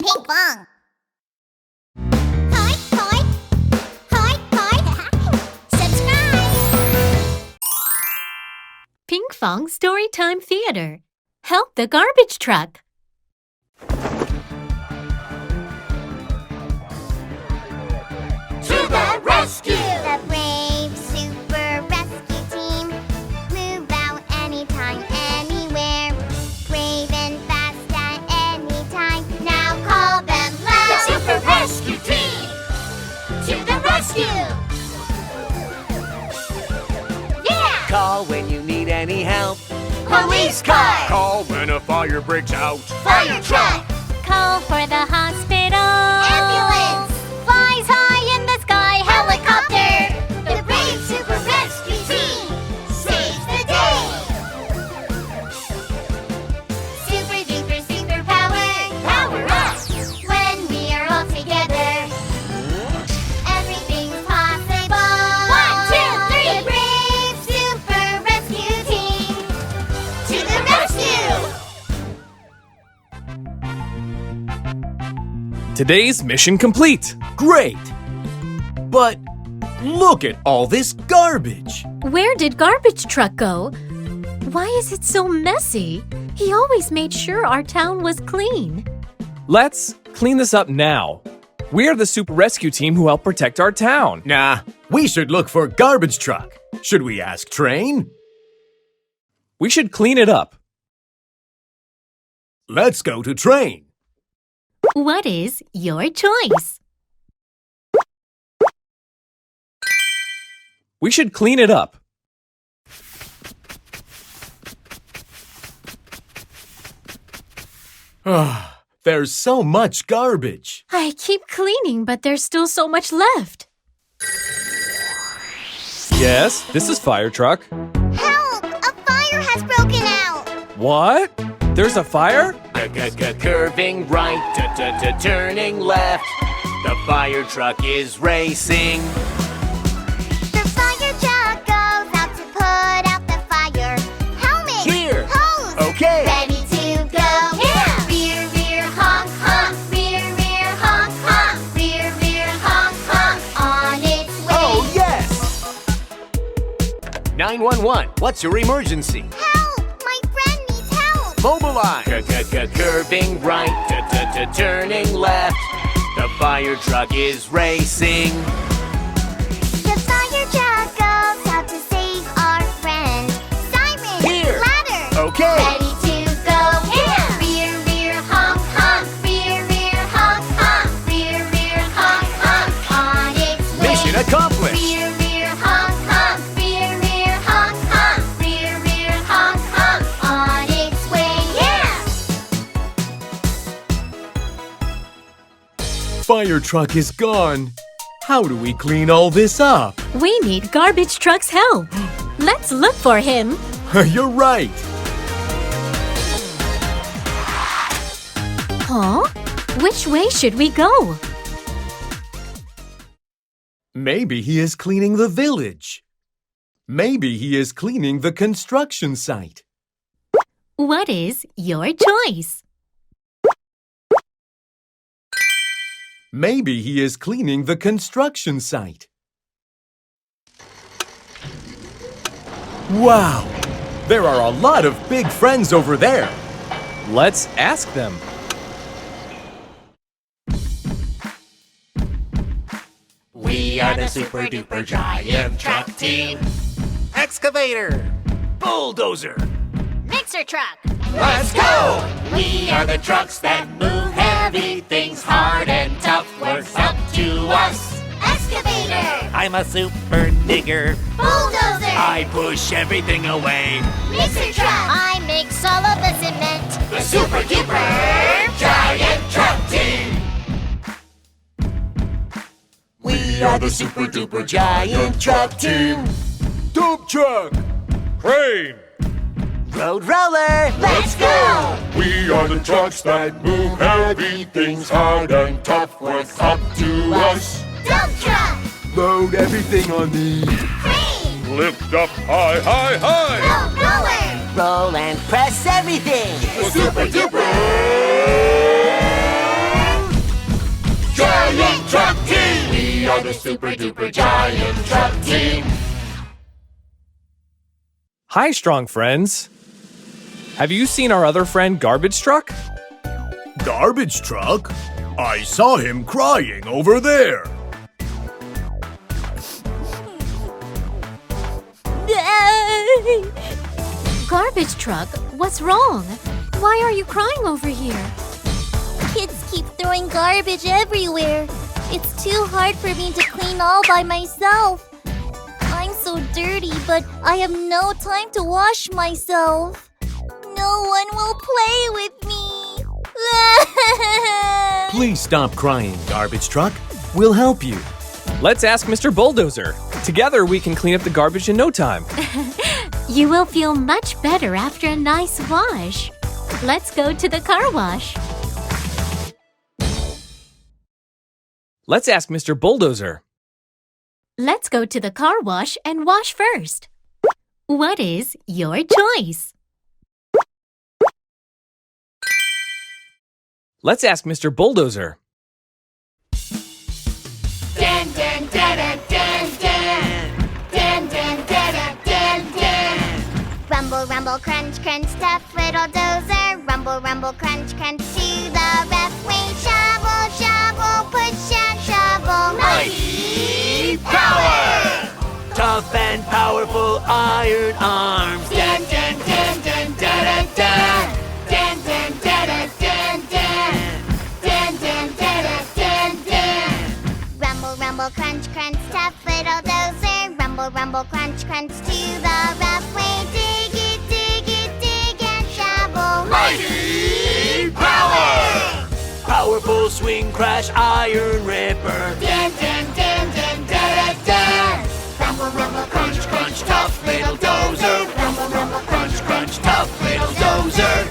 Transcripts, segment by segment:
Pinkfong. Hi, hi. Hi, hi. Subscribe. Pinkfong Storytime Theater. Help the garbage truck. To the rescue! The brave super rescue team. Move out anytime, anywhere. Brave and fast at any time. Now call them loud. The super rescue team! To the rescue! Yeah! Call when you need any help. Police car! Call when a fire breaks out. Fire truck! Call for the hospital. Ambulance! Flies high in the sky. Helicopter! The brave super rescue team saves the day! Super duper super power up! When we are all together, everything's possible! 1, 2, 3! The brave super rescue team to the rescue! Today's mission complete. Great! But look at all this garbage. Where did garbage truck go? Why is it so messy? He always made sure our town was clean. Let's clean this up now. We're the super rescue team who help protect our town. Nah, we should look for garbage truck. Should we ask Train? We should clean it up. Let's go to Train. What is your choice? We should clean it up. There's so much garbage. I keep cleaning, but there's still so much left. Yes, this is fire truck. Help! A fire has broken out! What? There's a fire? Curving right, turning left. The fire truck is racing. The fire truck goes out to put out the fire. Helmet! Here. Hose! Okay. Ready to go! Yeah! Rear, rear, honk, honk! Rear, rear, honk, honk! Rear, rear, honk, honk! On its way! Oh, yes! 911, what's your emergency? Help! My friend needs help! Mobilize. Curving right, turning left. The fire truck is racing. The fire truck goes out to save our friend. Siren! Here. Ladder! Okay. Ready to go! Yeah! Rear, rear, honk, honk! Rear, rear, honk, honk! Rear, rear, honk, honk! On its way! Mission accomplished. Rear, rear, honk, honk! Rear, rear, honk, honk! Rear, rear, honk, honk! On its way! Yeah! Fire truck is gone. How do we clean all this up? We need garbage truck's help. Let's look for him. You're right. Huh? Which way should we go? Maybe he is cleaning the village. Maybe he is cleaning the construction site. What is your choice? Maybe he is cleaning the construction site. Wow! There are a lot of big friends over there. Let's ask them. We are the super duper giant truck team. Excavator. Bulldozer. Mixer truck! Let's go! We are the trucks that move heavy things hard and tough. Works up to us. Excavator! I'm a super digger. Bulldozer! I push everything away. Mixer truck! I mix all of the cement. The super duper giant truck team. We are the super duper giant truck team. Dump truck. Crane. Road roller. Let's go! We are the trucks that move heavy things hard and tough. Works up to us. Dump truck! Load everything on me. Crane! Lift up high, high, high. Roll roller! Roll and press everything. The super duper are the super duper giant truck team. Hi, strong friends. Have you seen our other friend, Garbage Truck? Garbage truck? I saw him crying over there. Garbage Truck, what's wrong? Why are you crying over here? Kids keep throwing garbage everywhere. It's too hard for me to clean all by myself. I'm so dirty, but I have no time to wash myself. No one will play with me. Please stop crying, Garbage Truck. We'll help you. Let's ask Mr. Bulldozer. Together we can clean up the garbage in no time. You will feel much better after a nice wash. Let's go to the car wash. Let's ask Mr. Bulldozer. Let's go to the car wash and wash first. What is your choice? Let's ask Mr. Bulldozer. Dan, dan, dan, dan, dan, dan, dan, dan, dan, dan, dan. Rumble, rumble, crunch, crunch, tough little dozer. Rumble, rumble, crunch, crunch, to the rough way. Shovel, shovel, push and shovel. Mighty power! Tough and powerful iron arms. Dan, dan, dan, dan, dan, dan, dan, dan, dan, dan, dan, dan, dan, dan, dan, dan. Rumble, rumble, crunch, crunch, tough little dozer. Rumble, rumble, crunch, crunch, to the rough way. Dig and shovel. Mighty power! Powerful swing crash iron ripper. Dan, dan, dan, dan, dan, dan. Rumble, rumble, crunch, crunch, tough little dozer. Rumble, rumble, crunch, crunch, tough little dozer.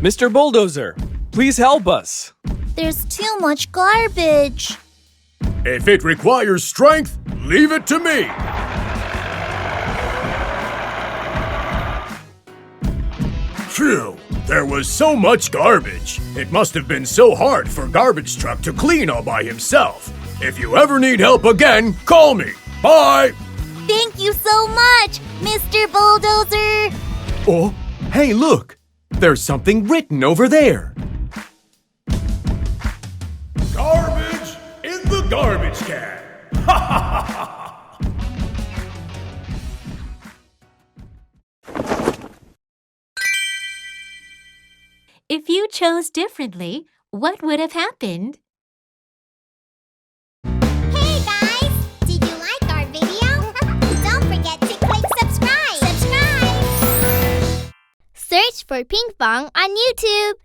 Mr. Bulldozer, please help us. There's too much garbage. If it requires strength, leave it to me. Phew, there was so much garbage. It must have been so hard for Garbage Truck to clean all by himself. If you ever need help again, call me. Bye. Thank you so much, Mr. Bulldozer. Oh, hey, look. There's something written over there. Garbage in the garbage can. Ha ha ha ha. If you chose differently, what would have happened? Hey guys, did you like our video? Don't forget to click subscribe. Search for Pinkfong on YouTube.